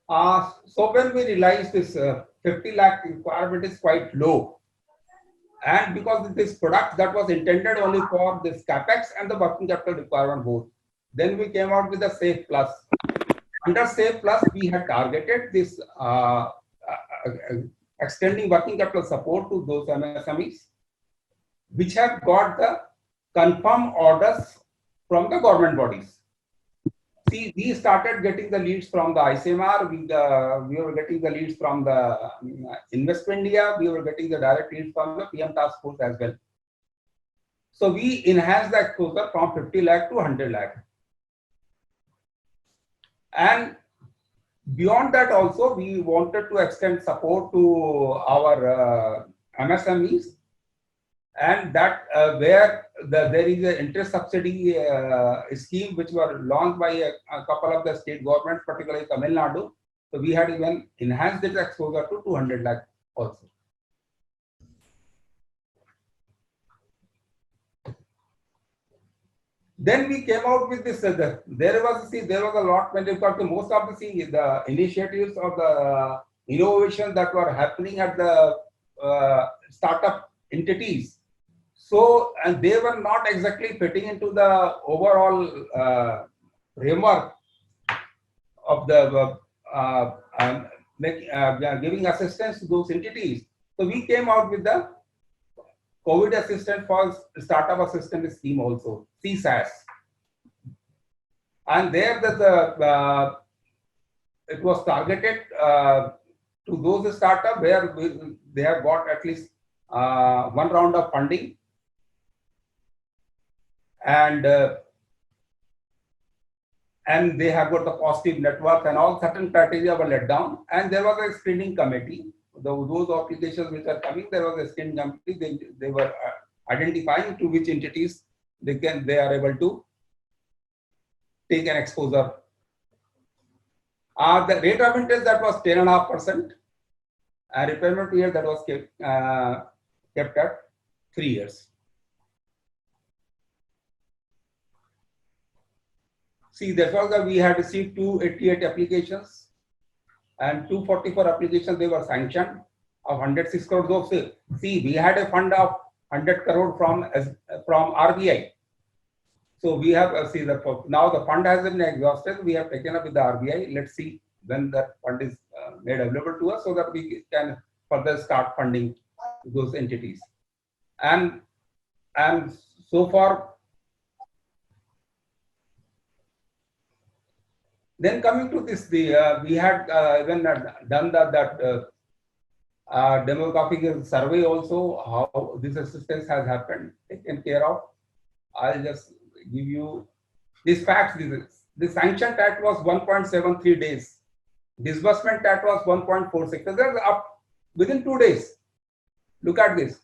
So when we realized this 50 lakh requirement is quite low, and because this product that was intended only for this capex and the working capital requirement both, then we came out with the Safe Plus. Under Safe Plus, we had targeted this extending working capital support to those MSMEs which have got the confirmed orders from the government bodies. See, we started getting the leads from the ICMR, we were getting the leads from the Invest India, we were getting the direct leads from the PM Task Force as well. So we enhanced the exposure from 50 lakh to 100 lakh. And beyond that also, we wanted to extend support to our MSMEs, and that where there is an interest subsidy scheme which were launched by a couple of the state governments, particularly Tamil Nadu. So we had even enhanced its exposure to 200 lakh also. Then we came out with this. There was a lot when you got to most of the initiatives of the innovation that were happening at the startup entities. So, and they were not exactly fitting into the overall framework of the giving assistance to those entities. So we came out with the COVID assistance for startup assistance scheme also, CSAS. And there it was targeted to those startups where they have got at least one round of funding, and they have got the positive network and all certain criteria were let down, and there was a screening committee. Those applications which are coming, there was a screening committee. They were identifying to which entities they are able to take an exposure. The rate of interest that was 10.5%, and repayment period that was kept at 3 years. See, that was that we had received 288 applications, and 244 applications they were sanctioned of 106 crores. See, we had a fund of 100 crore from RBI. So we have now the fund has been exhausted. We have taken up with the RBI. Let's see when that fund is made available to us, so that we can further start funding those entities. And so far. Then coming to this, we had even done that demographic survey also, how this assistance has happened, taken care of. I'll just give you these facts. The sanction tax was 1.73 days. Disbursement tax was 1.46. So that's up within 2 days. Look at this.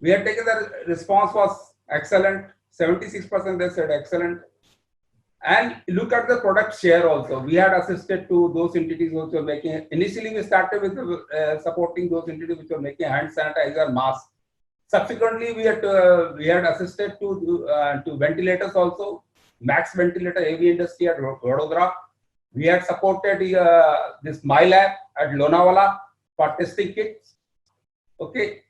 We had taken the response was excellent. 76% they said excellent. And look at the product share also. We had assisted to those entities which were making. Initially, we started with supporting those entities which were making hand sanitizer, masks. Subsequently, we had assisted to ventilators also. Max ventilator, heavy industry at Vadodara. We had supported this MyLab at Lonavala for testing kits. Okay,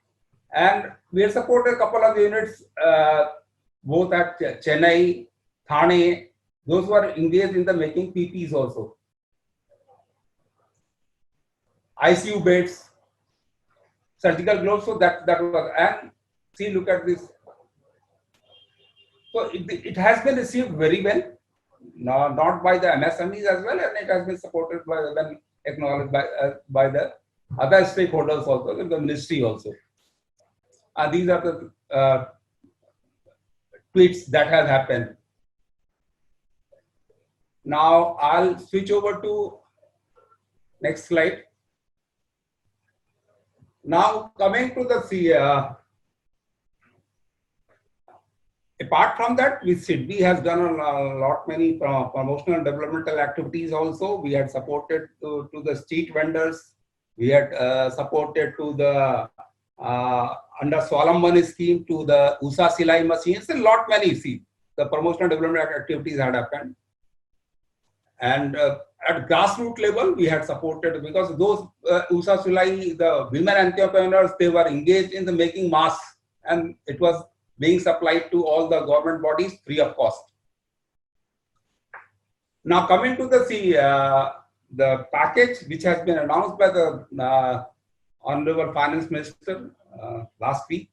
and we had supported a couple of units both at Chennai, Thane. Those were engaged in the making PPs also. ICU beds, surgical gloves. So that was, and see, look at this. So it has been received very well, not by the MSMEs as well, and it has been supported by them, acknowledged by the other stakeholders also, the ministry also. These are the tweets that have happened. Now I'll switch over to next slide. Now coming to the apart from that, SIDBI has done a lot many promotional developmental activities also. We had supported to the street vendors. We had supported to the under Swalambhani scheme to the Usha Silai machines. A lot many the promotional development activities had happened. And at grassroots level, we had supported because those Usha Sulai, the women entrepreneurs, they were engaged in the making masks, and it was being supplied to all the government bodies free of cost. Now coming to the package which has been announced by the Honorable Finance Minister last week.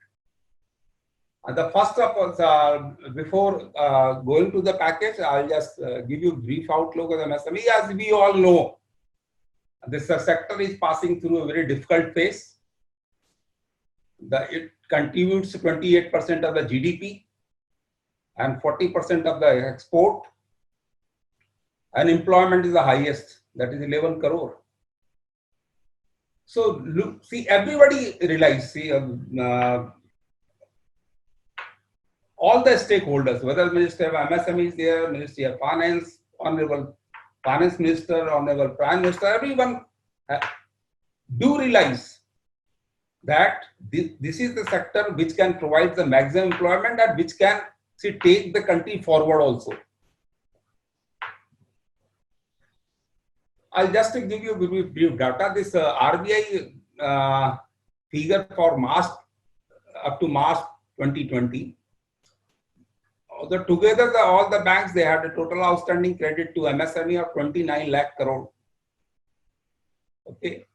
The first of all, before going to the package, I'll just give you a brief outlook of the MSME. As we all know, this sector is passing through a very difficult phase. It contributes 28% of the GDP and 40% of the export. Unemployment is the highest, that is 11 crore. So look, see, everybody relies, all the stakeholders, whether Minister of MSME is there, Ministry of Finance, Honorable Finance Minister, Honorable Prime Minister, everyone do realize that this is the sector which can provide the maximum employment and which can take the country forward also. I'll just give you a brief data. This RBI figure for March up to March 2020. Together, all the banks, they had a total outstanding credit to MSME of 29 lakh crore. Okay.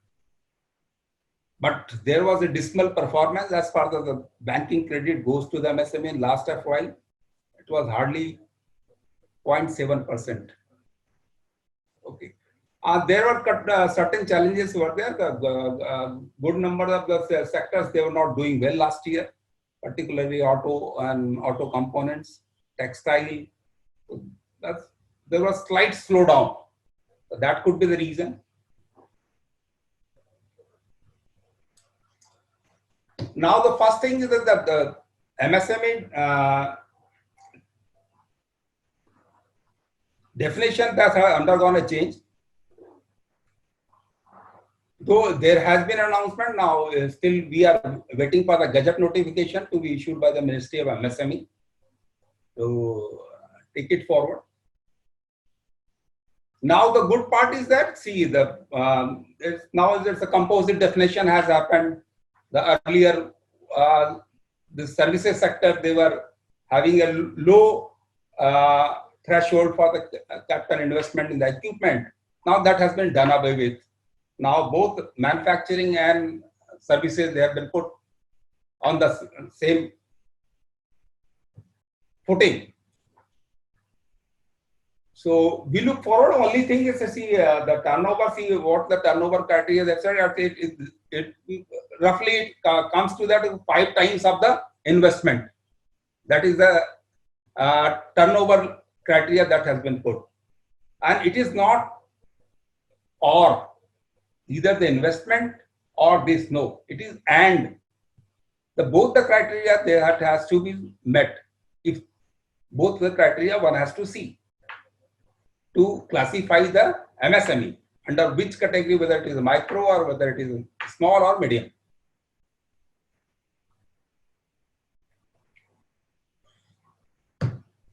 But there was a dismal performance as far as the banking credit goes to the MSME in last FY. It was hardly 0.7%. Okay. There were certain challenges were there. The good number of the sectors, they were not doing well last year, particularly auto and auto components, textile. There was slight slowdown. So that could be the reason. Now the first thing is that the MSME definition that has undergone a change. Though there has been an announcement, now still we are waiting for the gazette notification to be issued by the Ministry of MSME to take it forward. Now the good part is that, see, now there's a composite definition has happened. The earlier, the services sector, they were having a low threshold for the capital investment in the equipment. Now that has been done away with. Now both manufacturing and services, they have been put on the same footing. So we look forward. Only thing is to see the turnover. See what the turnover criteria is. It roughly comes to that 5 times of the investment. That is the turnover criteria that has been put, and it is not or either the investment or this. No, it is and both the criteria that has to be met. If both the criteria, one has to see to classify the MSME under which category, whether it is micro or whether it is small or medium.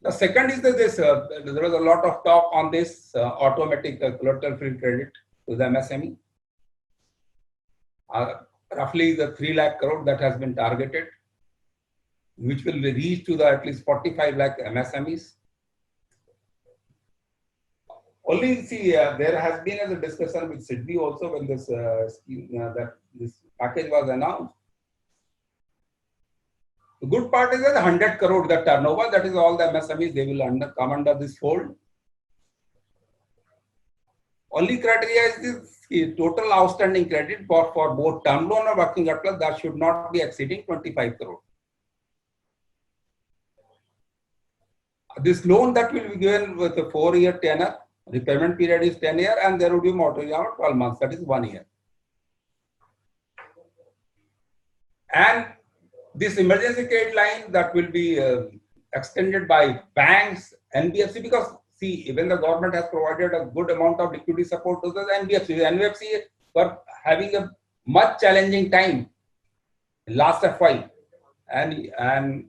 The second is that there was a lot of talk on this automatic collateral-free credit to the MSME. Roughly the 3 lakh crore that has been targeted, which will reach to the at least 45 lakh MSMEs. Only see, there has been a discussion with SIDBI also when this this package was announced. The good part is that 100 crore the turnover, that is all the MSMEs, they will come under this fold. Only criteria is this total outstanding credit for both term loan or working capital that should not be exceeding 25 crore. This loan that will be given with a 4-year tenor, repayment period is 10 years, and there will be moratorium of 12 months, that is 1 year. And this emergency credit line that will be extended by banks, NBFC, because see, even the government has provided a good amount of liquidity support to the NBFC. The NBFC were having a much challenging time last FY, and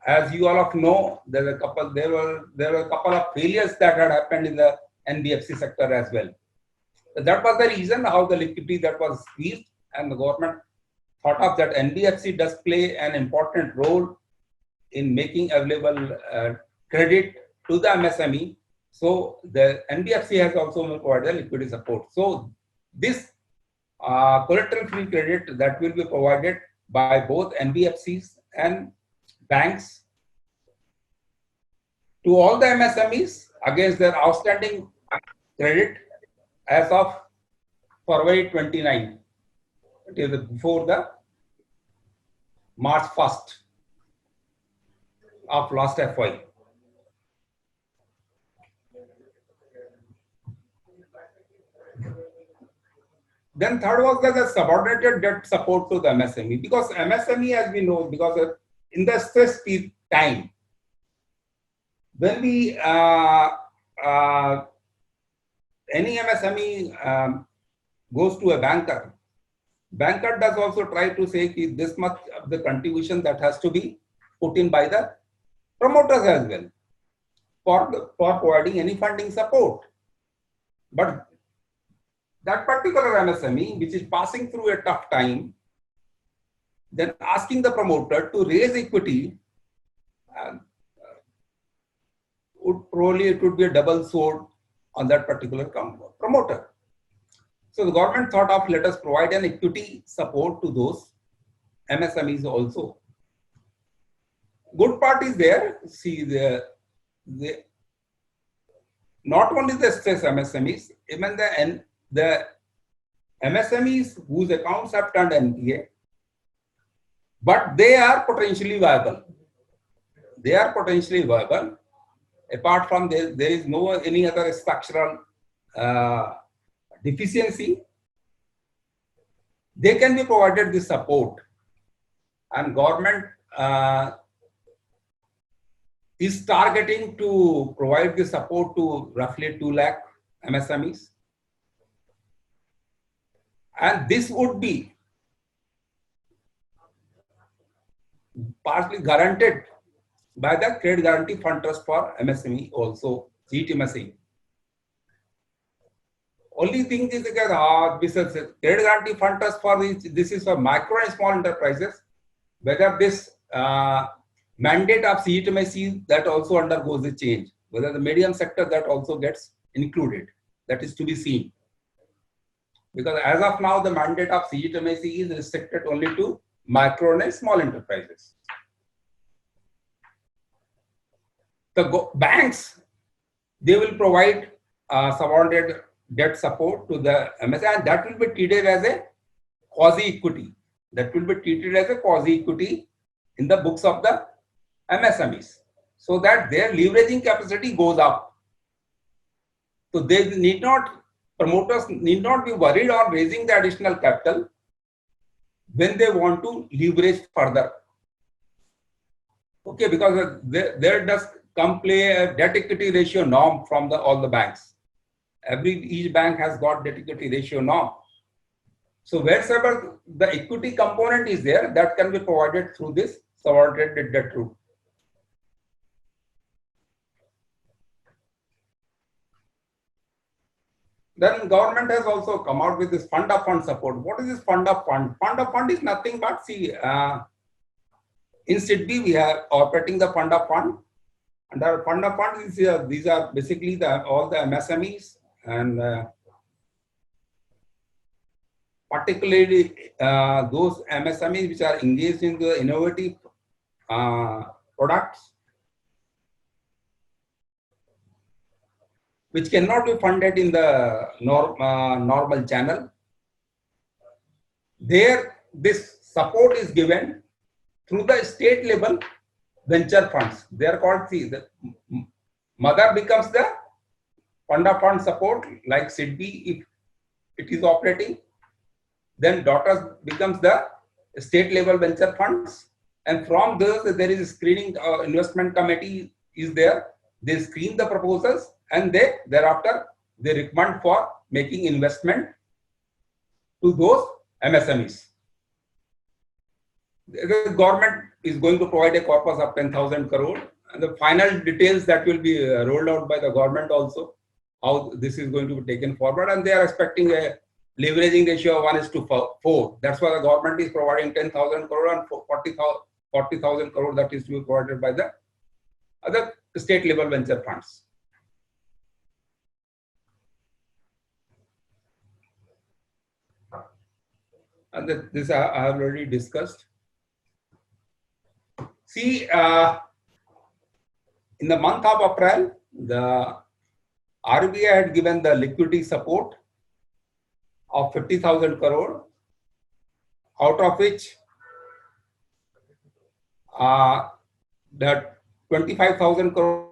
as you all of know, there were a couple of failures that had happened in the NBFC sector as well. That was the reason how the liquidity that was squeezed, and the government thought of that NBFC does play an important role in making available credit to the MSME. So the NBFC has also provided liquidity support. So this collateral-free credit that will be provided by both NBFCs and banks to all the MSMEs against their outstanding credit as of February 29, it is before the March 1st of last FY. Then third was the subordinated debt support to the MSME, because MSME, as we know, because in the stress time, when we any MSME goes to a banker does also try to say this much of the contribution that has to be put in by the promoters as well for providing any funding support. But that particular MSME, which is passing through a tough time, then asking the promoter to raise equity, it would be a double sword on that particular promoter. So the government thought of, let us provide an equity support to those MSMEs also. Good part is there. See, not only the stress MSMEs, even the MSMEs whose accounts have turned NPA, but they are potentially viable. They are potentially viable. Apart from this, there is no any other structural deficiency. They can be provided this support, and government is targeting to provide the support to roughly 2 lakh MSMEs. And this would be partly guaranteed by the Credit Guarantee Fund Trust for MSME also, CGTMSE. Only thing is that this is Credit Guarantee Fund Trust for this is for micro and small enterprises. Whether this mandate of CGTMSE that also undergoes the change, whether the medium sector that also gets included, that is to be seen. Because as of now, the mandate of CGTMSE is restricted only to micro and small enterprises. The banks, they will provide subordinated debt support to the MSME, and that will be treated as a quasi-equity. That will be treated as a quasi-equity in the books of the MSMEs, so that their leveraging capacity goes up. So they need not, promoters need not be worried on raising the additional capital when they want to leverage further. Okay, because there does come play a debt equity ratio norm from all the banks. Each bank has got debt equity ratio norm. So wherever the equity component is there, that can be provided through this subordinated debt route. Then government has also come out with this fund of fund support. What is this fund of fund? Fund of fund is nothing but, see, in SIDBI we are operating the fund of fund. Under fund of fund, these are basically all the MSMEs, and particularly those MSMEs which are engaged in the innovative products, which cannot be funded in the normal channel. There, this support is given through the state level venture funds. They are called, the mother becomes the fund of fund support, like SIDBI if it is operating. Then daughter becomes the state level venture funds, and from those there is a screening investment committee is there. They screen the proposals, and thereafter they recommend for making investment to those MSMEs. The government is going to provide a corpus of 10,000 crore, and the final details that will be rolled out by the government also, how this is going to be taken forward, and they are expecting a leveraging ratio of 1:4. That's why the government is providing 10,000 crore and 40,000 crore that is to be provided by the other state level venture funds. And this I have already discussed. See, in the month of April, the RBI had given the liquidity support of 50,000 crore, out of which the 25,000 crore.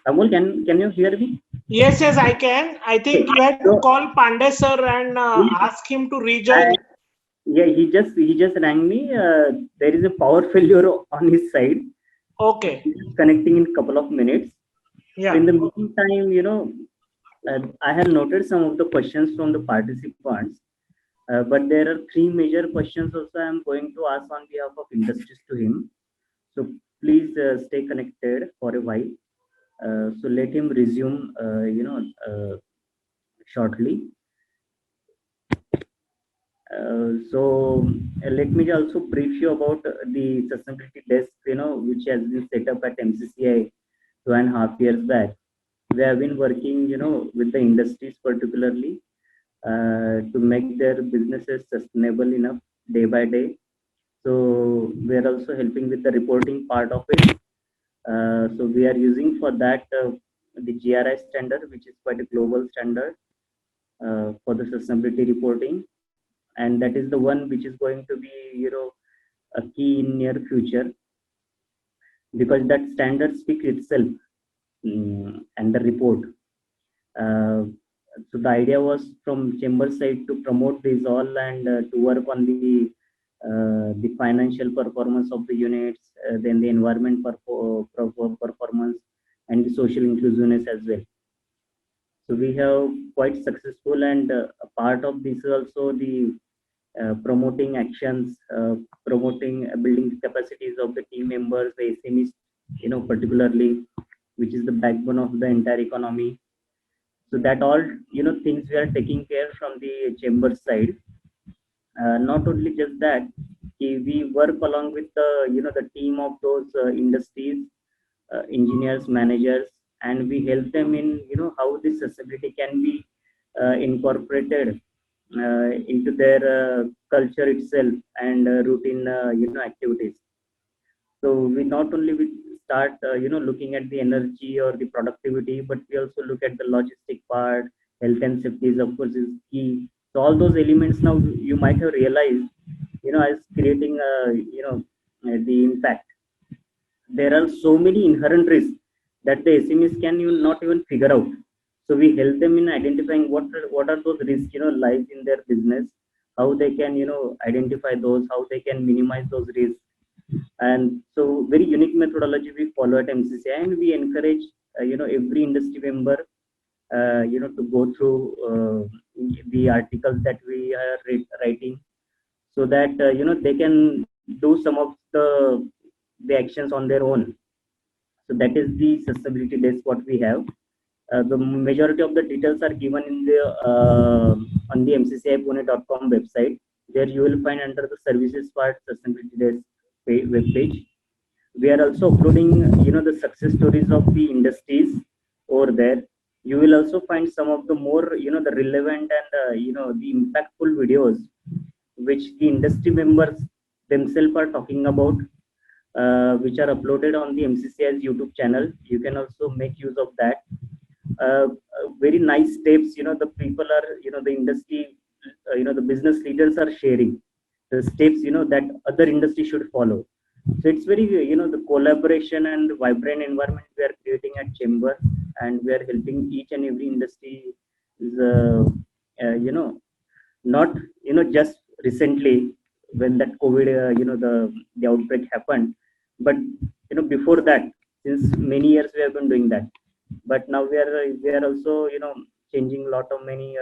Amol, can you hear me? Yes, I can. I think you had to call Pandey sir and ask him to rejoin. Yeah, he just rang me. There is a power failure on his side. Okay. He's connecting in a couple of minutes. Yeah. So in the meantime, I have noted some of the questions from the participants, but there are three major questions also I am going to ask on behalf of industries to him. So please stay connected for a while. So let him resume, shortly. So let me also brief you about the sustainability desk, which has been set up at MCCI 2.5 years back. We have been working, with the industries particularly to make their businesses sustainable enough day by day. So we are also helping with the reporting part of it. So we are using for that the GRI standard, which is quite a global standard for the sustainability reporting, and that is the one which is going to be, a key in near future, because that standard speaks itself and the report. So the idea was from chamber side to promote this all and to work on the financial performance of the units, then the environment performance, and the social inclusiveness as well. So we have quite successful, and a part of this is also the promoting actions, promoting building the capacities of the team members, the SMEs, particularly, which is the backbone of the entire economy. So that all, things we are taking care from the chamber side. Not only just that, we work along with the team of those industries, engineers, managers, and we help them in, how this accessibility can be incorporated into their culture itself and routine, activities. So we not only start, looking at the energy or the productivity, but we also look at the logistic part. Health and safety is, of course, is key. So all those elements now you might have realized, as creating, the impact. There are so many inherent risks that the SMEs can not even figure out. So we help them in identifying what are those risks, lies in their business, how they can, identify those, how they can minimize those risks. And so very unique methodology we follow at MCCI, and we encourage, every industry member, to go through the articles that we are writing, so that, they can do some of the actions on their own. So that is the sustainability desk what we have. The majority of the details are given in the on the mccipune.com website. There you will find under the services part sustainability desk web page. We are also uploading, the success stories of the industries over there. You will also find some of the more, the relevant and the impactful videos which the industry members themselves are talking about, which are uploaded on the MCCI's YouTube channel. You can also make use of that. Very nice steps, the people are, the industry, the business leaders are sharing the steps, that other industry should follow. So it's very, the collaboration and the vibrant environment we are creating at chamber, and we are helping each and every industry is, not, just recently when that COVID, the outbreak happened, but, before that, since many years we have been doing that. But now we are also, changing a lot of many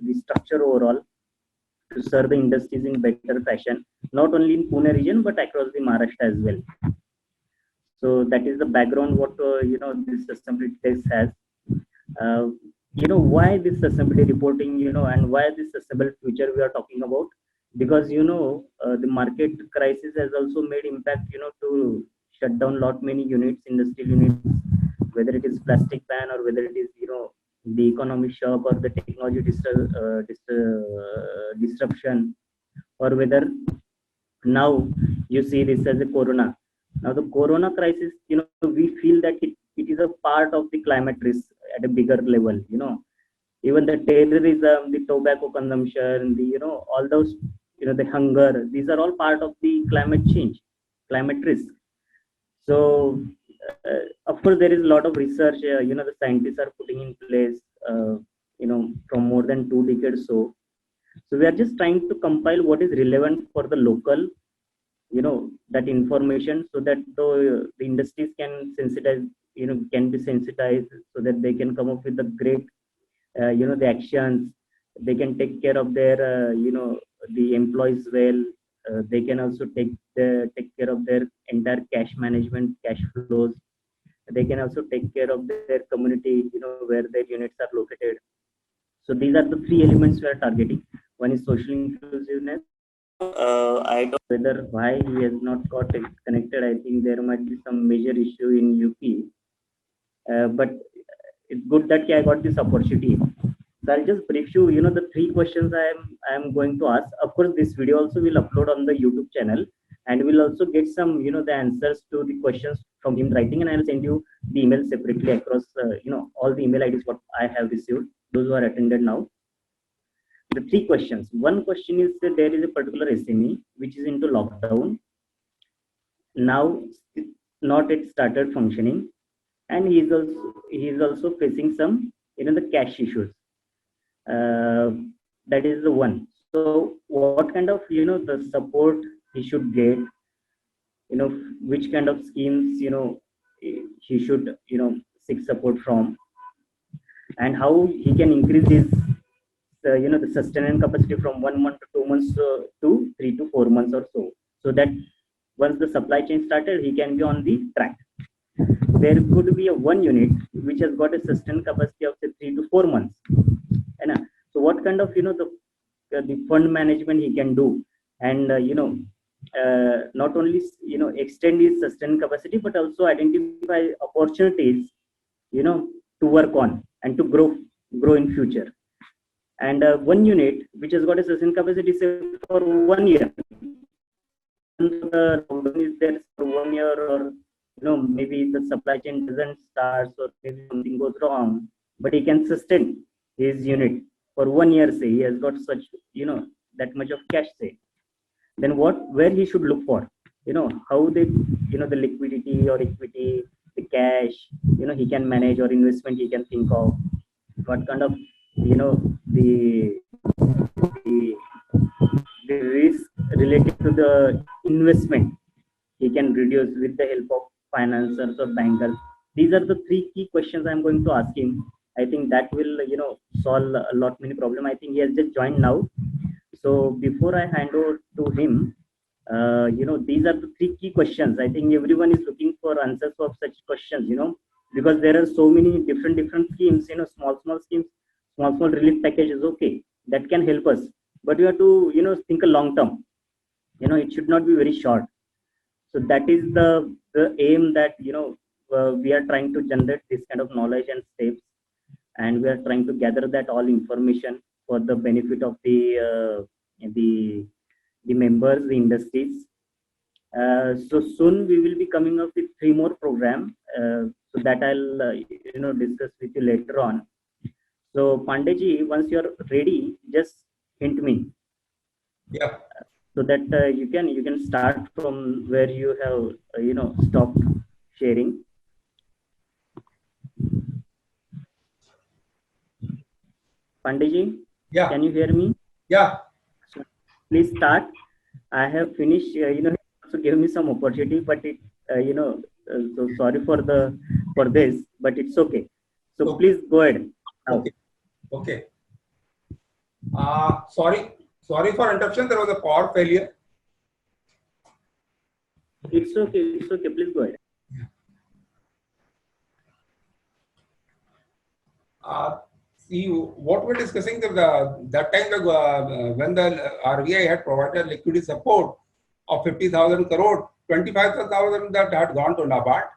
the structure overall to serve the industries in better fashion, not only in Pune region but across the Maharashtra as well. So that is the background what this sustainability test has. Why this sustainability reporting, and why this sustainable future we are talking about, because the market crisis has also made impact, to shut down lot many units, industrial units, whether it is plastic ban or whether it is the economic shock or the technology disruption, or whether now you see this as a corona. Now the corona crisis, we feel that it is a part of the climate risk at a bigger level. Even the terrorism, the tobacco consumption, the all those, the hunger, these are all part of the climate change, climate risk. So of course there is a lot of research, the scientists are putting in place, from more than 2 decades. So we are just trying to compile what is relevant for the local, that information, so that the industries can sensitize, can be sensitized, so that they can come up with the great, the actions. They can take care of their, the employees well. They can also take care of their entire cash management, cash flows. They can also take care of their community, where their units are located. So these are the three elements we are targeting. One is social inclusiveness. I don't know whether why he has not got connected. I think there might be some major issue in UP. But it's good that I got this opportunity. So I'll just brief you, the three questions I am going to ask. Of course, this video also will upload on the YouTube channel, and we'll also get some, the answers to the questions from him writing, and I'll send you the email separately across, all the email IDs what I have received, those who are attended now. The three questions. One question is that there is a particular SME which is into lockdown. Now, not yet started functioning, and he is also facing some, the cash issues. That is the one. So what kind of, the support he should get, which kind of schemes, he should, seek support from, and how he can increase his, the sustenance capacity from 1 month to 2 months to 3 to 4 months or so, so that once the supply chain started, he can be on the track. There could be a one unit which has got a sustained capacity of say 3 to 4 months. And so what kind of, the fund management he can do, and not only, extend his sustained capacity, but also identify opportunities, to work on and to grow in future. And one unit which has got a sustained capacity say for 1 year, the lockdown is there for 1 year, or maybe the supply chain doesn't start, or maybe something goes wrong, but he can sustain his unit for 1 year, say he has got such, that much of cash, say. Then where he should look for, how the liquidity or equity, the cash, he can manage, or investment he can think of, what kind of, the risk related to the investment he can reduce with the help of financiers or bankers. These are the three key questions I'm going to ask him. I think that will, solve a lot many problem. I think he has just joined now. So before I hand over to him, these are the three key questions. I think everyone is looking for answers for such questions, because there are so many different schemes, small schemes, small relief packages. Okay, that can help us, but we have to, think a long term. It should not be very short. So that is the aim that, we are trying to generate this kind of knowledge and steps, and we are trying to gather that all information for the benefit of the members, the industries. So soon we will be coming up with 3 more programs, so that I'll discuss with you later on. So Pandeyji, once you're ready, just hint me. Yeah. So that you can start from where you have stopped sharing. Pandeyji, Yeah. can you hear me? Yeah. So please start. I have finished. So give me some opportunity, but it so sorry for this, but it's okay. So Okay. please go ahead. Okay. Sorry for interruption. There was a power failure. It's okay. Please go ahead. See, what we're discussing, that time when the RBI had provided liquidity support of 50,000 crore, 25,000 that had gone to NABARD,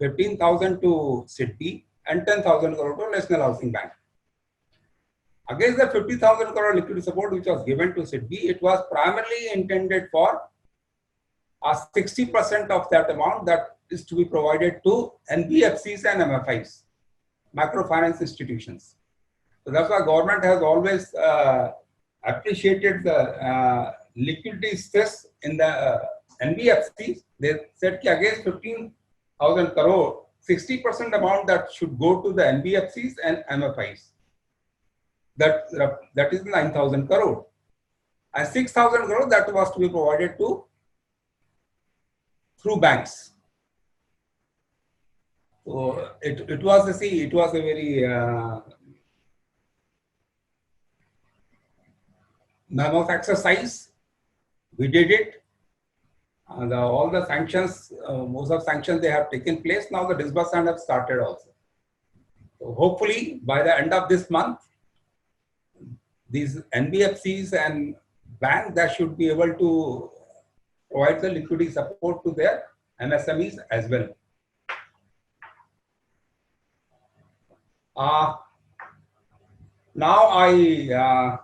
15,000 to SIDBI, and 10,000 crore to National Housing Bank. Against the 50,000 crore liquidity support which was given to SIDBI, it was primarily intended for 60% of that amount that is to be provided to NBFCs and MFIs, microfinance institutions. So that's why government has always appreciated the liquidity stress in the NBFCs. They said that against 15,000 crore, 60% amount that should go to the NBFCs and MFIs. That is 9,000 crore. And 6,000 crore that was to be provided to through banks. So it was a very mammoth exercise. We did it. All the sanctions, most of sanctions they have taken place. Now the disbursement have started also. So hopefully by the end of this month, these NBFCs and banks that should be able to provide the liquidity support to their MSMEs as well. Now I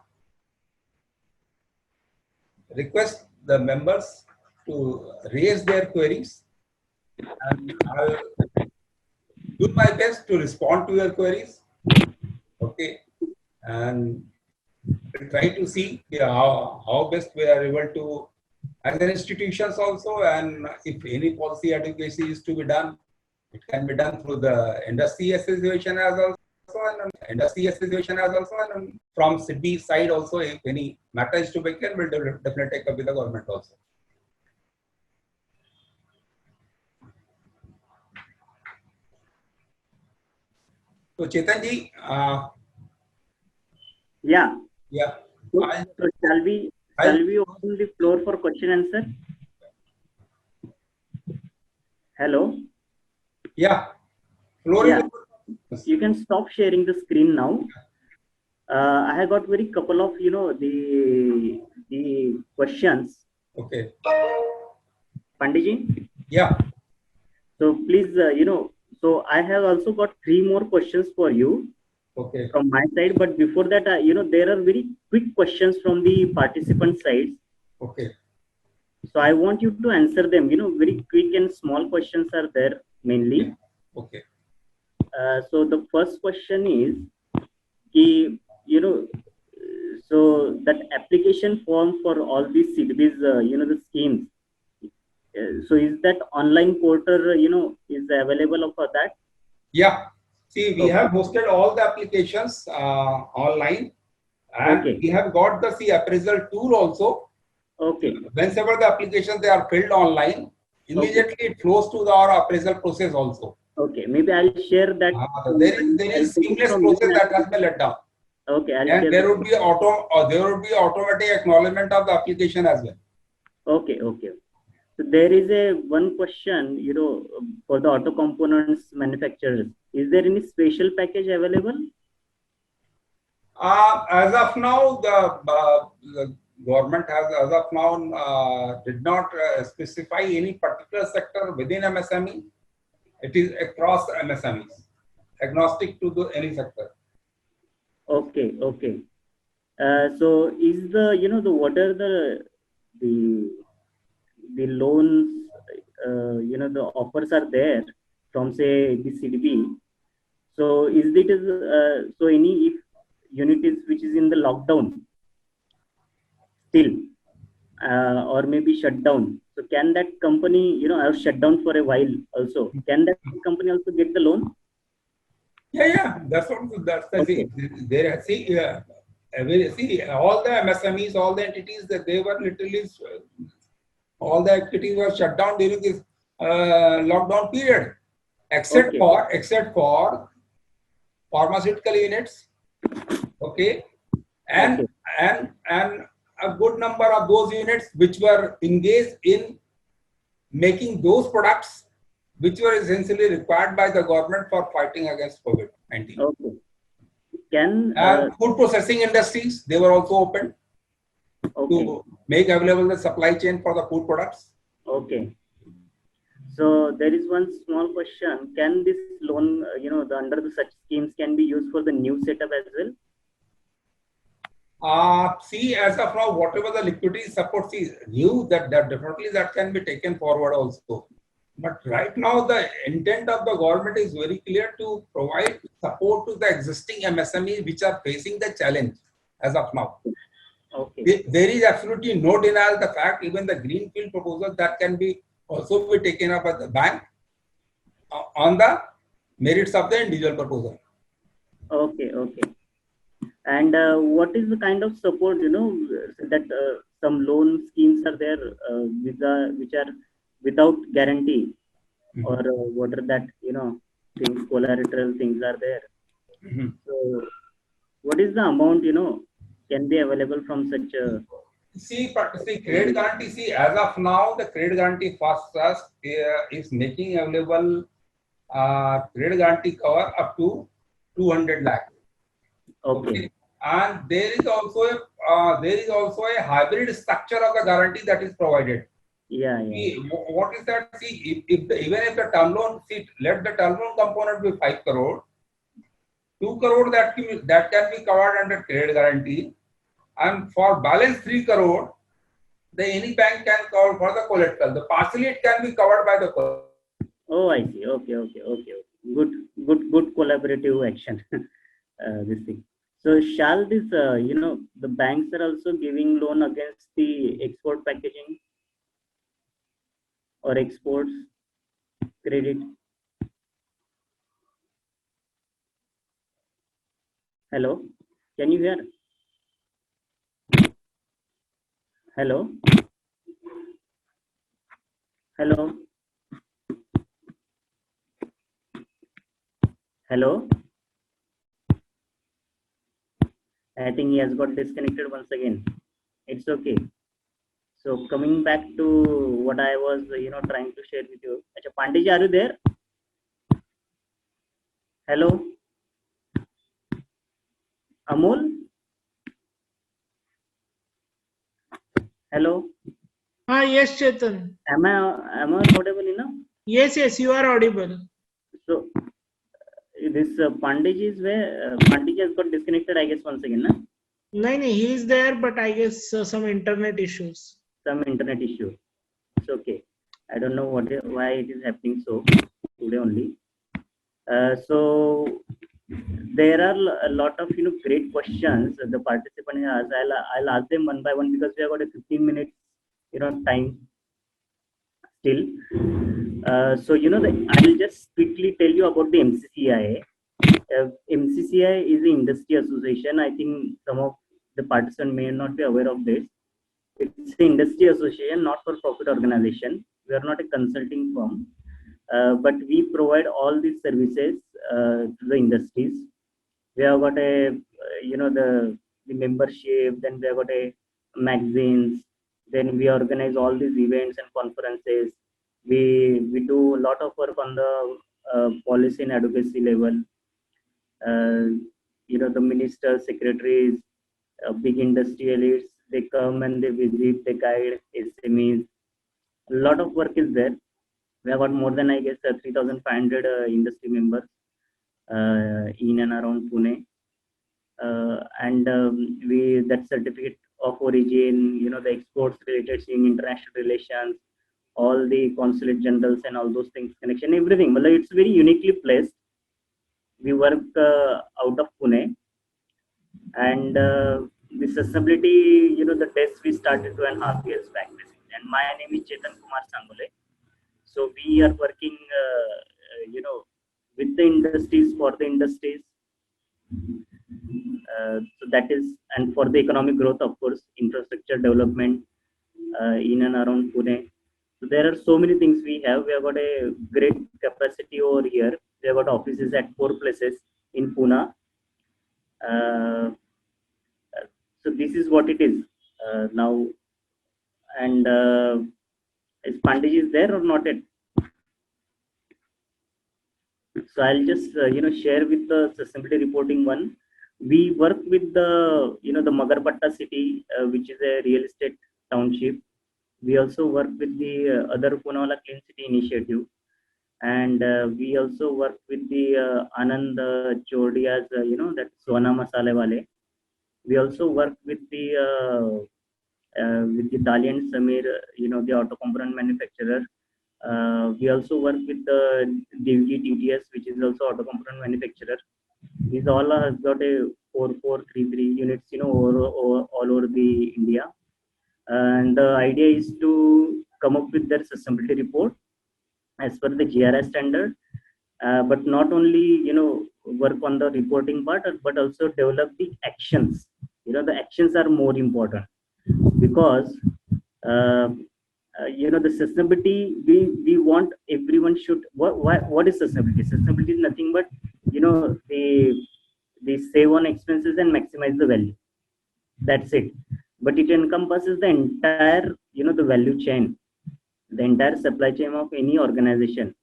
request the members to raise their queries, and I'll do my best to respond to your queries. Okay, and we'll try to see how best we are able to, as an institutions also, and if any policy advocacy is to be done, it can be done through the industry association as also, and from SIDBI side also, if any matter is to be done, we'll definitely take up with the government also. So Chetan ji, yeah. So shall we open the floor for question answer? Hello. Yeah. Floor. Yeah. You can stop sharing the screen now. I have got very couple of the questions. Okay. Pandiji. Yeah. So please so I have also got 3 more questions for you. Okay. From my side, but before that, there are very quick questions from the participant side. Okay. So I want you to answer them. Very quick and small questions are there mainly. Okay. So the first question is, so that application form for all these SIDBIs, the schemes. So is that online portal, is available for that? Yeah. See, we have hosted all the applications online, and we have got the appraisal tool also. Okay. Whenever the applications they are filled online, immediately it flows to our appraisal process also. Okay, maybe I'll share that. There is seamless process that has been let down. Okay, and there would be automatic acknowledgement of the application as well. Okay. So there is one question, for the auto components manufacturers. Is there any special package available? As of now, the government has, as of now, did not specify any particular sector within MSME. It is across MSMEs, agnostic to any sector. Okay. So is what are the loans, the offers are there from say the SIDBI. So is it so any if unit is which is in the lockdown still, or maybe shut down, so can that company have shut down for a while also, can that company also get the loan? Yeah, that's the thing. There, see, all the MSMEs, all the entities that they were literally, all the activities were shut down during this lockdown period, except for pharmaceutical units, okay, and a good number of those units which were engaged in making those products which were essentially required by the government for fighting against COVID-19. Okay. can And food processing industries, they were also open okay, to make available the supply chain for the food products. okay. So there is one small question: can this loan, under the such schemes, can be used for the new setup as well? See, as of now, whatever the liquidity support is new, that definitely that can be taken forward also. But right now, the intent of the government is very clear to provide support to the existing MSMEs which are facing the challenge as of now. Okay. There is absolutely no denial the fact even the greenfield proposal that can be also be taken up at the bank on the merits of the individual proposal. Okay. Okay. And what is the kind of support, that some loan schemes are there, which are without guarantee, or what are that, things, collateral things are there. So what is the amount, can be available from such a... See, credit guarantee, see, as of now, the credit guarantee Fast Trust is making available credit guarantee cover up to 200 lakh. Okay. And there is also a hybrid structure of the guarantee that is provided. Yeah. See, what is that? See, even if the term loan, see, let the term loan component be 5 crore, 2 crore that can be covered under credit guarantee, and for balance 3 crore, any bank can cover for the collateral. The partially it can be covered by the collateral. Oh, I see. Okay. Good collaborative action. This thing. So shall this, the banks are also giving loan against the export packaging or exports credit? Hello, can you hear? Hello. I think he has got disconnected once again. It's okay. So coming back to what I was, trying to share with you. Acha, Pandey, are you there? Hello, Amol. Hello. Yes, Chetan. Am I audible enough? Yes, you are audible. So this Pandey is where Pandey has got disconnected, I guess, once again. No, he is there, but I guess some internet issues. Some internet issue. It's okay. I don't know why it is happening so today only. So there are a lot of great questions the participant has. I'll ask them one by one because we have got a 15 minutes time still. So I'll just quickly tell you about the MCCI. MCCI is the industry association. I think some of the participants may not be aware of this. It's an industry association, not for profit organization. We are not a consulting firm, but we provide all these services to the industries. We have got a the membership, then we have got a magazines, then we organize all these events and conferences. We do a lot of work on the policy and advocacy level. The ministers, secretaries, big industrialists, they come and they visit, they guide SMEs. A lot of work is there. We have got more than, I guess, 3,500 industry members in and around Pune. And we that certificate of origin, the exports related in international relations, all the consulate generals and all those things, connection, everything. But it's very uniquely placed. We work out of Pune, and the sustainability, the test we started 2.5 years back. And my name is Chetan Kumar Sangole. So we are working, with the industries, for the industries. So that is, and for the economic growth, of course, infrastructure development in and around Pune. So there are so many things we have. We have got a great capacity over here. We have got offices at 4 places in Pune. So this is what it is now. And is Pandey is there or not yet? So I'll just share with the sustainability reporting one. We work with the Magarpatta city, which is a real estate township. We also work with the other Poonawalla Clean City initiative, and we also work with the Anand Chodia's, that Sona Masale Wale. We also work with the Dali and Samir, the auto component manufacturer. We also work with the Divgi TTS, which is also auto component manufacturer. These all has got a 4433 units, all over the India. And the idea is to come up with their sustainability report as per the GRI standard, but not only work on the reporting part, but also develop the actions. The actions are more important because uh, the sustainability, we want everyone should, what is sustainability? Sustainability is nothing but they save on expenses and maximize the value. That's it. But it encompasses the entire the value chain, the entire supply chain of any organization.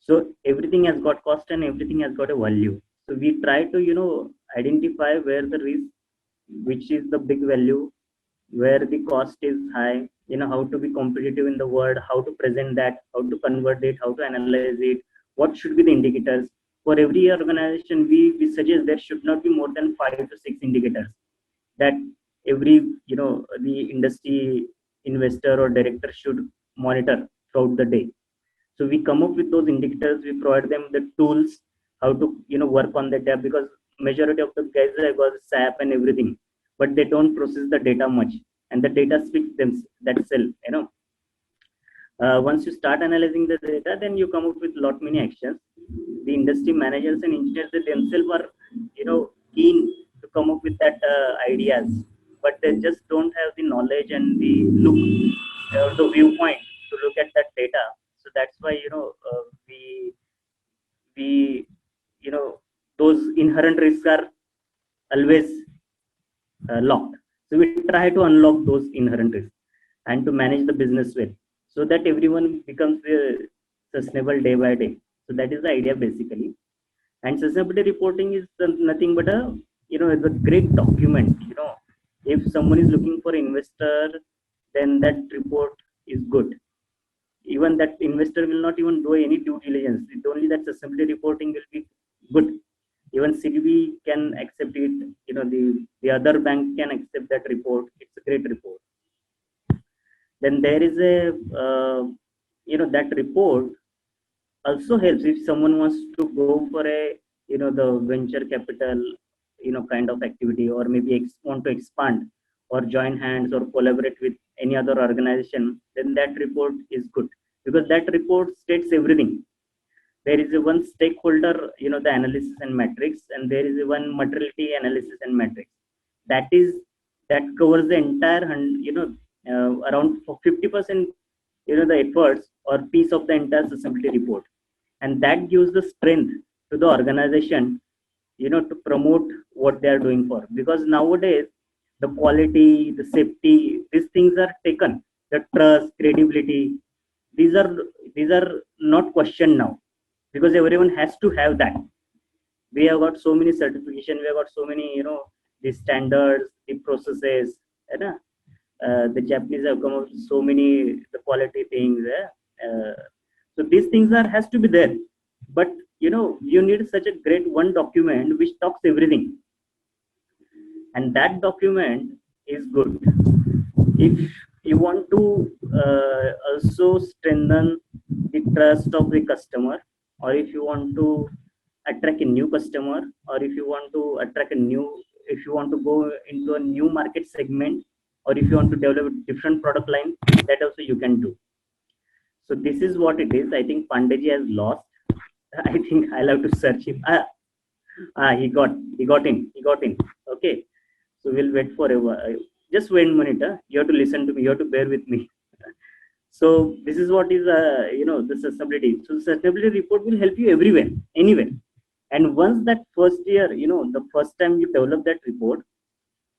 So everything has got cost and everything has got a value. So we try to identify where the risk, which is the big value, where the cost is high, how to be competitive in the world, how to present that, how to convert it, how to analyze it, what should be the indicators. For every organization, we suggest there should not be more than 5 to 6 indicators that every the industry investor or director should monitor throughout the day. So we come up with those indicators, we provide them the tools how to work on the data, because majority of the guys have got SAP and everything, but they don't process the data much, and the data speaks them that self. Once you start analyzing the data, then you come up with lot many actions. The industry managers and engineers, they themselves are keen to come up with that ideas, but they just don't have the knowledge and the look, the viewpoint to look at that data. So that's why we those inherent risks are always locked. So we try to unlock those inherent risks and to manage the business well, so that everyone becomes sustainable day by day. So that is the idea basically. And sustainability reporting is nothing but it's a great document. If someone is looking for investor, then that report is good. Even that investor will not even do any due diligence. It's only that sustainability reporting will be good. Even CDB can accept it. The other bank can accept that report. It's a great report. Then there is a that report also helps if someone wants to go for a the venture capital kind of activity, or maybe want to expand or join hands or collaborate with any other organization. Then that report is good, because that report states everything. There is a one stakeholder the analysis and metrics, and there is a one materiality analysis and metrics. That covers the entire around 50% the efforts or piece of the entire sustainability report. And that gives the strength to the organization to promote what they are doing for. Because nowadays the quality, the safety, these things are taken, the trust, credibility, these are not questioned now, because everyone has to have that. We have got so many certification, we have got so many the standards, the processes, the Japanese have come up with so many the quality things. So these things has to be there, but you need such a great one document which talks everything, and that document is good. If you want to also strengthen the trust of the customer, or if you want to attract a new customer, or if you want to attract if you want to go into a new market segment, or if you want to develop a different product line, that also you can do. So this is what it is. I think Pandeyji has lost. I think I'll have to search him. He got in. Okay. So we'll wait for a while. Just wait a minute. You have to listen to me. You have to bear with me. So this is what is the sustainability. So sustainability report will help you everywhere, anywhere. And once that first year, the first time you develop that report,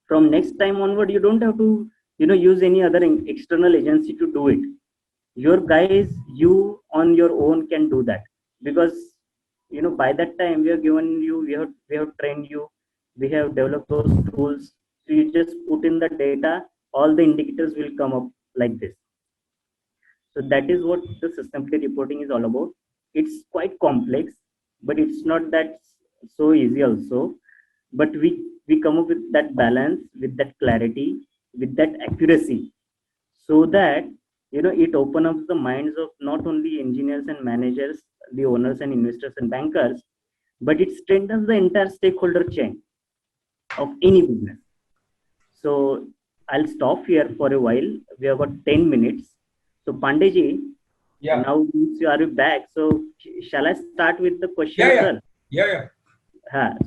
from next time onward, you don't have to use any other external agency to do it. Your guys, you on your own can do that, because by that time we have given you, we have trained you, We have developed those tools. So you just put in the data, all the indicators will come up like this. So that is what the systematic reporting is all about. It's quite complex, but it's not that so easy also. But we come up with that balance, with that clarity, with that accuracy, so that it opens up the minds of not only engineers and managers, the owners and investors and bankers, but it strengthens the entire stakeholder chain of any business. So I'll stop here for a while. We have got 10 minutes. So Pandeyji, Yeah. now you are back. So shall I start with the question? Yeah.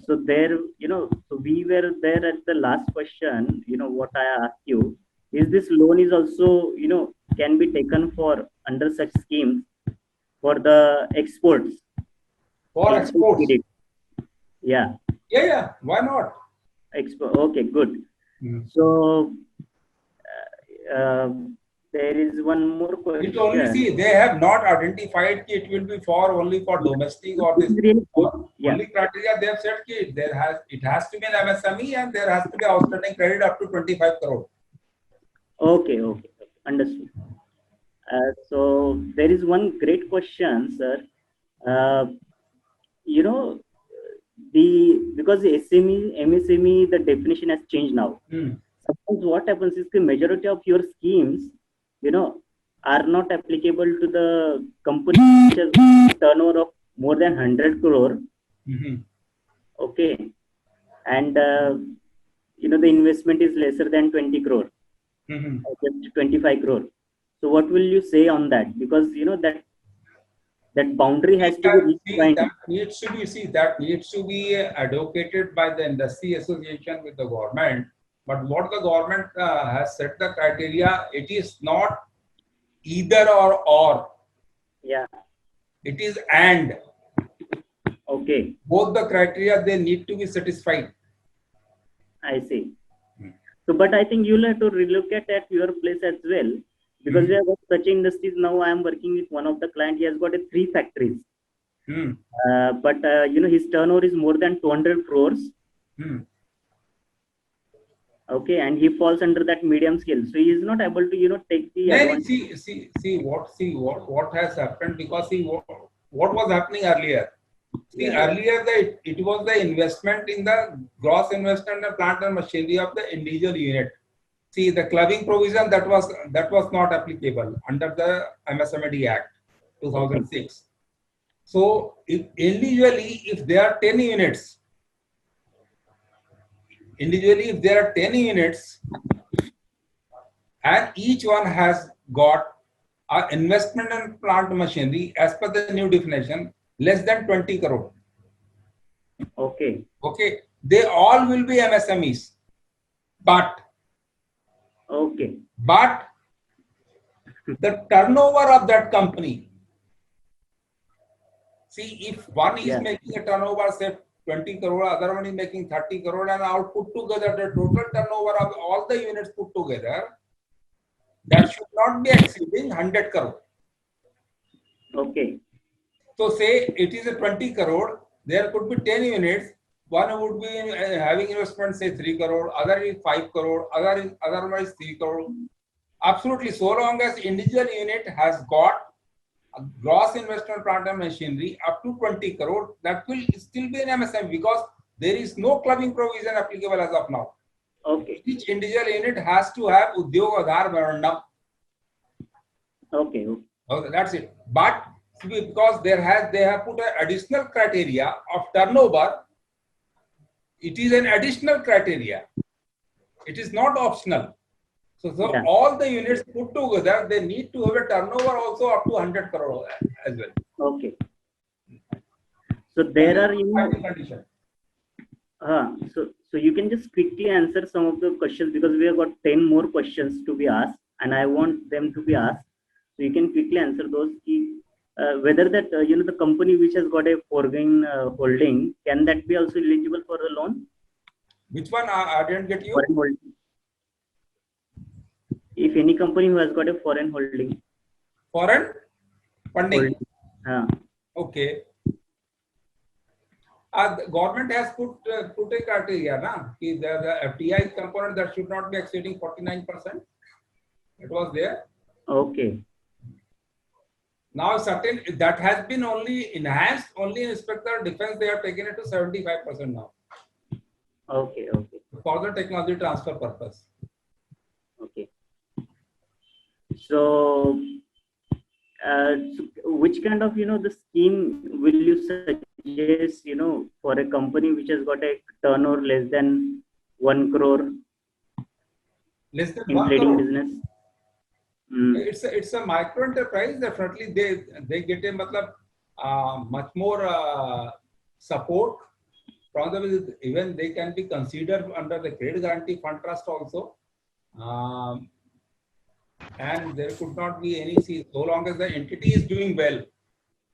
So there, so we were there at the last question. What I asked you is, this loan is also, can be taken for under such schemes for the exports. For exports. Yeah. Yeah. Why not? Okay, good. So there is one more question. It only they have not identified it will be only for domestic or this. Really yeah. Only criteria they have said it has to be an MSME and there has to be outstanding credit up to 25 crore. Okay, understood. So there is one great question, sir. Because the MSME, the definition has changed now. Sometimes what happens is the majority of your schemes, are not applicable to the company which has a turnover of more than 100 crore. Okay. And, the investment is lesser than 20 crore, 25 crore. So what will you say on that? Because, that boundary has to be redefined. That needs to be advocated by the industry association with the government. But what the government has set the criteria, it is not either or. Yeah. It is and. Okay. Both the criteria, they need to be satisfied. I see. So, but I think you'll have to relook at your place as well. Because we have got such industries now. I am working with one of the clients. He has got 3 factories. But his turnover is more than 200 crores. Okay, and he falls under that medium scale. So he is not able to take the. See what has happened, because what was happening earlier. Earlier it was the investment in the gross investment in plant and machinery of the individual unit. See, the clubbing provision that was not applicable under the MSME Act 2006. So individually, if there are 10 units, and each one has got an investment in plant machinery as per the new definition less than 20 crore. Okay. They all will be MSMEs, but the turnover of that company. See, if one is making a turnover, say 20 crore, other one is making 30 crore, and all put together, the total turnover of all the units put together, that should not be exceeding 100 crore. Okay. So say it is a 20 crore, there could be 10 units. One would be having investment, say 3 crore, other is 5 crore, otherwise 3 crore. Absolutely, so long as individual unit has got a gross investment plant and machinery up to 20 crore, that will still be an MSME, because there is no clubbing provision applicable as of now. Okay. Each individual unit has to have Udyog Aadhar Memorandum. Okay, that's it. But because they have put an additional criteria of turnover, it is an additional criteria. It is not optional. So all the units put together, they need to have a turnover also up to 100 crore as well. Okay. So there are conditions. So you can just quickly answer some of the questions, because we have got 10 more questions to be asked, and I want them to be asked. So you can quickly answer those. Whether that the company which has got a foreign holding, can that be also eligible for the loan? Which one? I didn't get you. Foreign holding. If any company who has got a foreign holding. Foreign funding. Okay. The government has put a criteria, na, ki the FDI component that should not be exceeding 49%. It was there. Okay. Now certain that has been only enhanced. Only in Inspector of Defense they have taken it to 75% now Okay. Okay. for the technology transfer purpose. Okay. So, which kind of the scheme will you suggest for a company which has got a turnover less than 1 crore Less than in 1 trading crore. business? It's a micro enterprise. Definitely they get a much more support from the, even they can be considered under the credit guarantee fund trust also. And there could not be any, see, so long as the entity is doing well.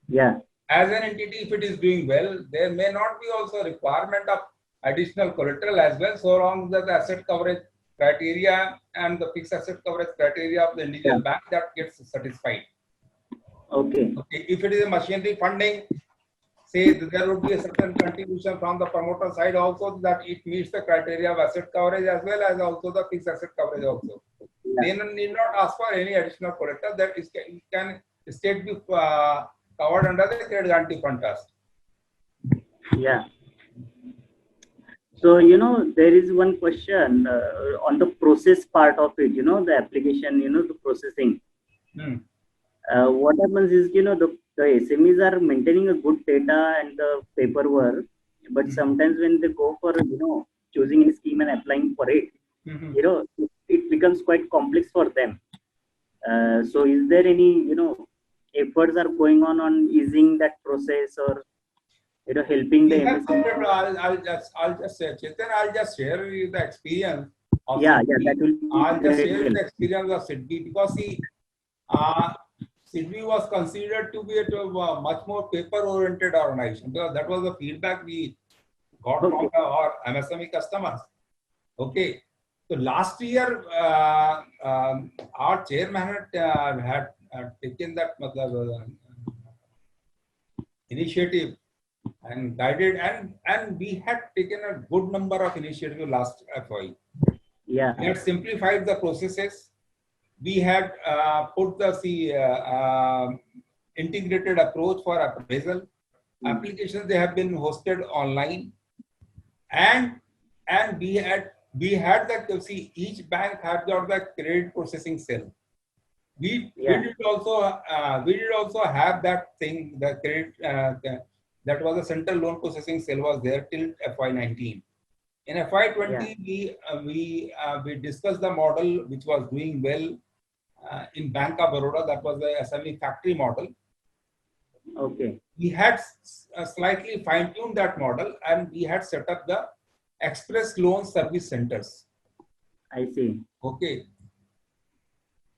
Yeah. As an entity, if it is doing well, there may not be also requirement of additional collateral as well, so long as the asset coverage criteria and the fixed asset coverage criteria of the individual bank that gets satisfied. Okay. If it is a machinery funding, say there would be a certain contribution from the promoter side also that it meets the criteria of asset coverage as well as also the fixed asset coverage also. They need not ask for any additional collateral. That is can state be covered under the credit guarantee fund trust. Yeah. So there is one question on the process part of it. The application. The processing. What happens is the SMEs are maintaining a good data and the paperwork, but sometimes when they go for choosing a scheme and applying for it, it becomes quite complex for them. So is there any efforts are going on easing that process or helping the MSME? I'll just say, Chetan, I'll just share with you the experience of that will be I'll just share help. the experience of SIDBI, because see, SIDBI was considered to be a much more paper-oriented organization. Because that was the feedback we got from our MSME customers. Okay. So last year, our chairman had taken that initiative and guided, and we had taken a good number of initiatives last FY. Yeah. We had simplified the processes. We had put the integrated approach for appraisal. Applications, they have been hosted online, and we had that, see, each bank had got the credit processing cell. We did also have that thing, the credit that was a central loan processing cell was there till FY19. In FY20, we discussed the model which was doing well in Bank of Baroda. That was the SME factory model. Okay. We had slightly fine-tuned that model, and we had set up the express loan service centers. I see. Okay.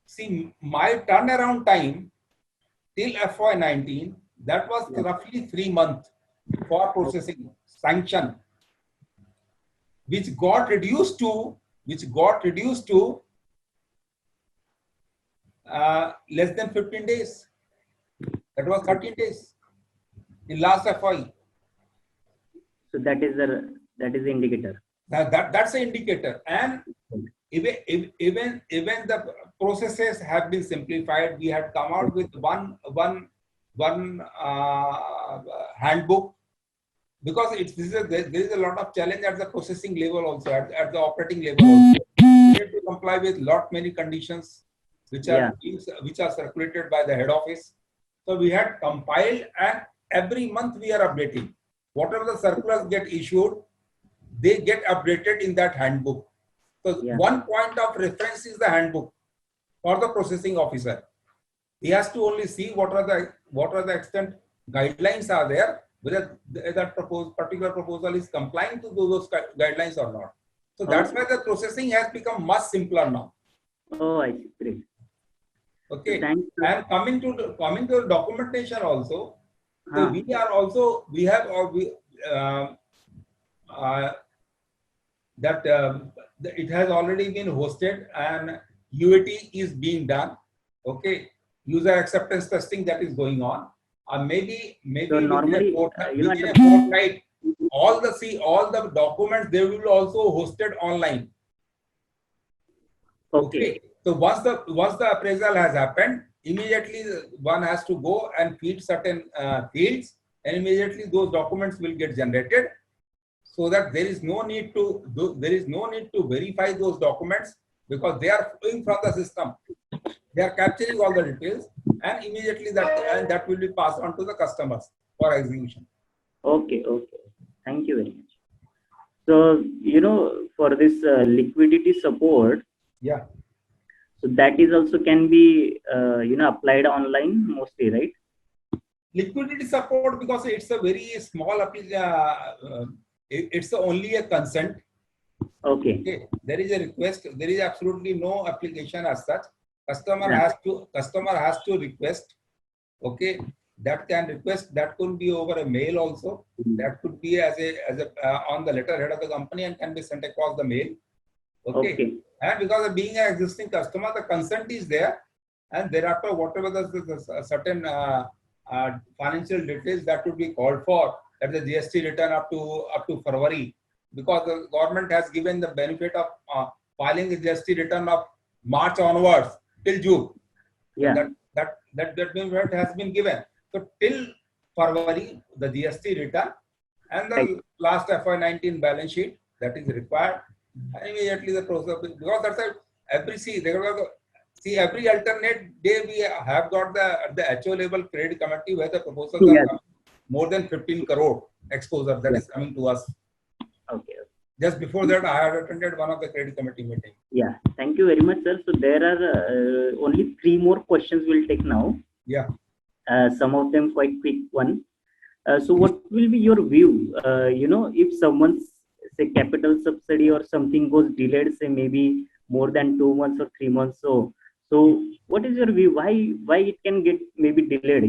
See, my turnaround time till FY19, that was roughly 3 months for processing sanction, which got reduced to less than 15 days. That was 13 days in last FY. So that is the indicator. That's the indicator. And even the processes have been simplified. We had come out with one handbook, because there is a lot of challenge at the processing level also, at the operating level also. We have to comply with many conditions which are circulated by the head office. So we had compiled, and every month we are updating. Whatever the circulars get issued, they get updated in that handbook. So one point of reference is the handbook for the processing officer. He has to only see what are the extent guidelines are there, whether that particular proposal is complying to those guidelines or not. So that's why the processing has become much simpler now. Oh, I see. Great. Okay. And coming to the documentation also, so we have it has already been hosted, and UAT is being done. Okay, user acceptance testing that is going on. Maybe so normally, within a fortnight all the documents, they will also hosted online. Okay. So once the appraisal has happened, immediately one has to go and feed certain fields, and immediately those documents will get generated, so that there is no need to verify those documents, because they are flowing from the system. They are capturing all the details, and immediately that will be passed on to the customers for execution. Okay. Thank you very much. So, for this liquidity support, Yeah. so that is also can be, applied online mostly, right? Liquidity support, because it's a very small application, it's only a consent. Okay. Okay. There is a request. There is absolutely no application as such. Customer Yeah. has to request. Okay. That can request. That could be over a mail also. That could be as a on the letterhead of the company, and can be sent across the mail. Okay. And because of being an existing customer, the consent is there, and thereafter whatever the certain financial details that would be called for, that the GST return up to February, because the government has given the benefit of filing the GST return of March onwards till June. Yeah. That benefit has been given. So till February, the GST return and the Right. last FY19 balance sheet, that is required. And immediately the process, because that's every alternate day we have got the HO level credit committee, where the proposals Yes. are more than 15 crore exposure that is coming to us. Okay. Just before that, I had attended one of the credit committee meetings. Yeah. Thank you very much, sir. So there are only 3 more questions we'll take now. Yeah. Some of them quite quick one. So what will be your view? If someone's say capital subsidy or something goes delayed, say maybe more than 2 months or 3 months. So what is your view? Why it can get maybe delayed?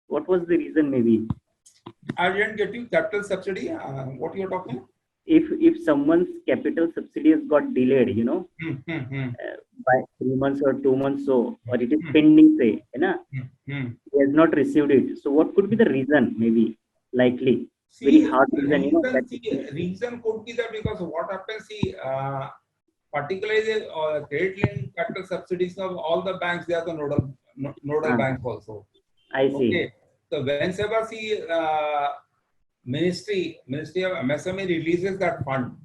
What was the reason maybe? I didn't get you capital subsidy. What you're talking? If someone's capital subsidy has got delayed, by 3 months or 2 months, so or it is pending, say, he has not received it. So what could be the reason? Maybe likely very hard reason. Reason could be that because what happens, particularly the credit linked capital subsidies of all the banks, they are the nodal banks also. I see. Okay. So whenever Ministry of MSME releases that fund,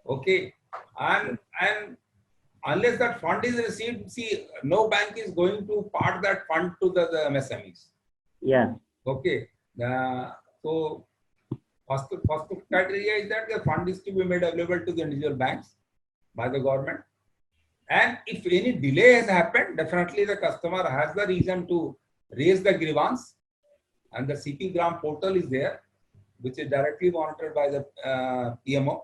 okay, and unless that fund is received, no bank is going to part that fund to the MSMEs. Yeah. Okay. So first criteria is that the fund is to be made available to the individual banks by the government. And if any delay has happened, definitely the customer has the reason to raise the grievance, and the CP Gram portal is there, which is directly monitored by the PMO.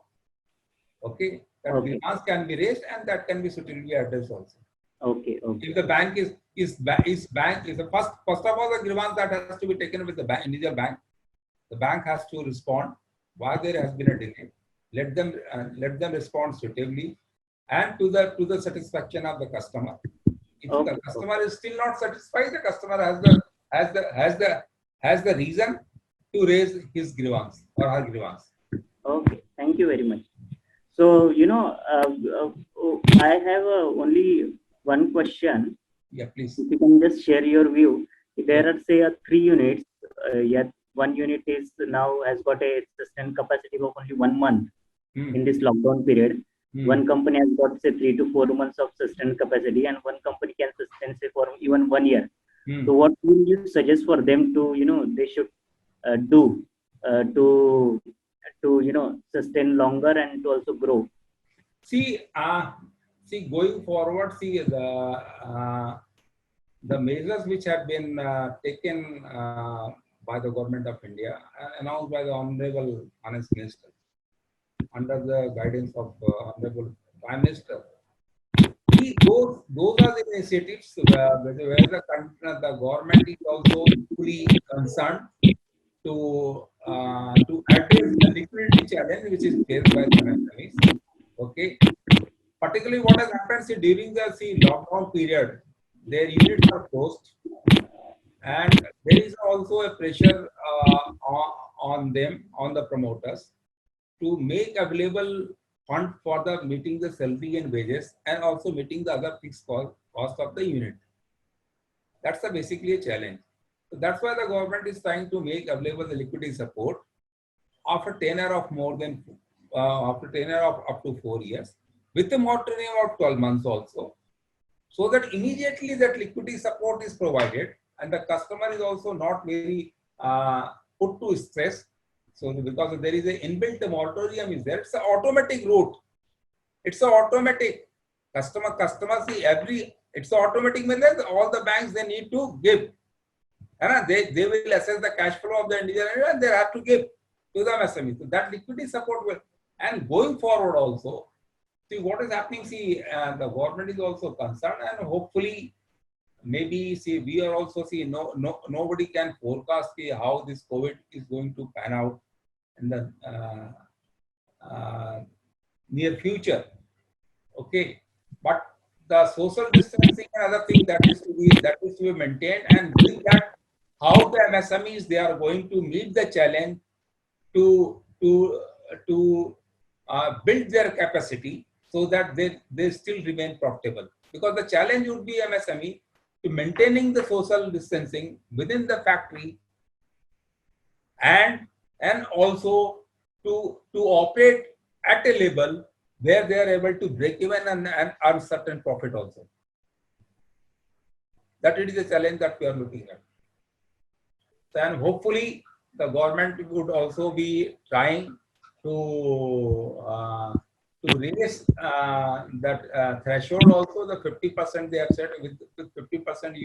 Okay, that grievance can be raised, and that can be suitably addressed also. Okay. If the bank is the first of all, the grievance that has to be taken with the individual bank, the bank has to respond why there has been a delay. Let them respond suitably and to the satisfaction of the customer. If the customer is still not satisfied, the customer has the reason to raise his grievance or her grievance. Okay, thank you very much. So I have only one question. Yeah, please. If you can just share your view. There are say 3 units. Yet one unit is now has got a sustained capacity of only 1 month in this lockdown period. One company has got say 3 to 4 months of sustained capacity, and one company can sustain say for even 1 year. So what will you suggest for them to they should do to sustain longer and to also grow? Going forward, the measures which have been taken by the government of India, announced by the Honorable Finance Minister, under the guidance of Honorable Prime Minister. Those are the initiatives where the government is also fully concerned to address the liquidity challenge which is faced by the MSMEs. Okay. Particularly what has happened during the lockdown period, their units are closed, And there is also a pressure on them, on the promoters, to make available fund for the meeting the salary and wages and also meeting the other fixed cost of the unit. That's basically a challenge. So that's why the government is trying to make available the liquidity support after tenure of more than after tenure of up to 4 years, with a moratorium of 12 months also, so that immediately that liquidity support is provided and the customer is also not very put to stress. So because there is an inbuilt moratorium is there, it's an automatic route. It's an automatic customer see it's an automatic method. All the banks they need to give, and they will assess the cash flow of the individual and they have to give to the MSME. So that liquidity support will, and going forward also, see what is happening. See, the government is also concerned, and hopefully, maybe see we are also nobody can forecast how this COVID is going to pan out in the near future. Okay, but the social distancing and other thing that is to be maintained, and with that, how the MSMEs they are going to meet the challenge to build their capacity so that they still remain profitable. Because the challenge would be MSME to maintaining the social distancing within the factory and also to operate at a level where they are able to break even and earn certain profit also. That it is a challenge that we are looking at. And hopefully the government would also be trying to raise that threshold also, the 50% they have said, with 50%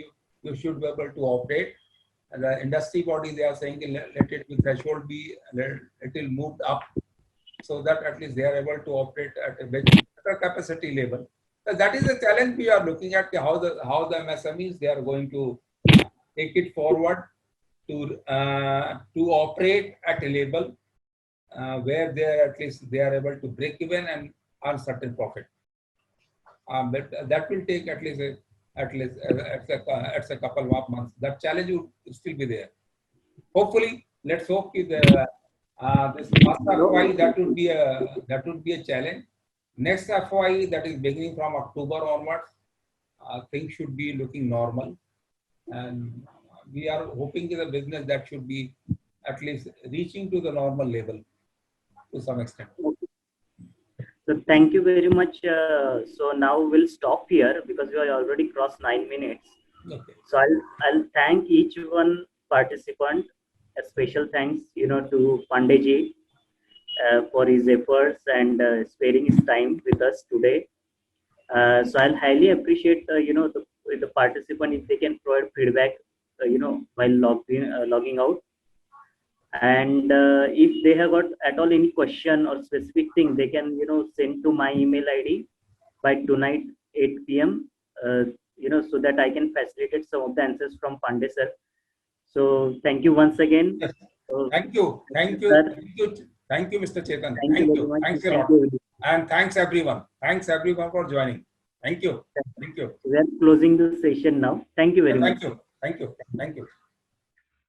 you should be able to operate. And the industry body they are saying let it be threshold be little moved up, so that at least they are able to operate at a better capacity level. So that is the challenge we are looking at, how the MSMEs they are going to take it forward to operate at a level where they are, at least they are able to break even and earn certain profit. But that will take at least a couple of months. That challenge will still be there. Hopefully, let's hope this first FY that would be a challenge. Next FY, that is beginning from October onwards, things should be looking normal, and we are hoping the business that should be at least reaching to the normal level to some extent. So thank you very much. So now we'll stop here because we are already crossed 9 minutes. Okay. So I'll thank each one participant. A special thanks, to Pandeyji for his efforts and sparing his time with us today. So I'll highly appreciate, the participant if they can provide feedback, while logging out. And if they have got at all any question or specific thing, they can, send to my email ID by tonight 8 p.m. So that I can facilitate some of the answers from Pandey sir. So thank you once again. Yes. So, Thank you, Mr. Chetan. Thank you. Thanks a lot. And thanks everyone. Thanks everyone for joining. Thank you. We are closing the session now. Thank you very much. Thank you.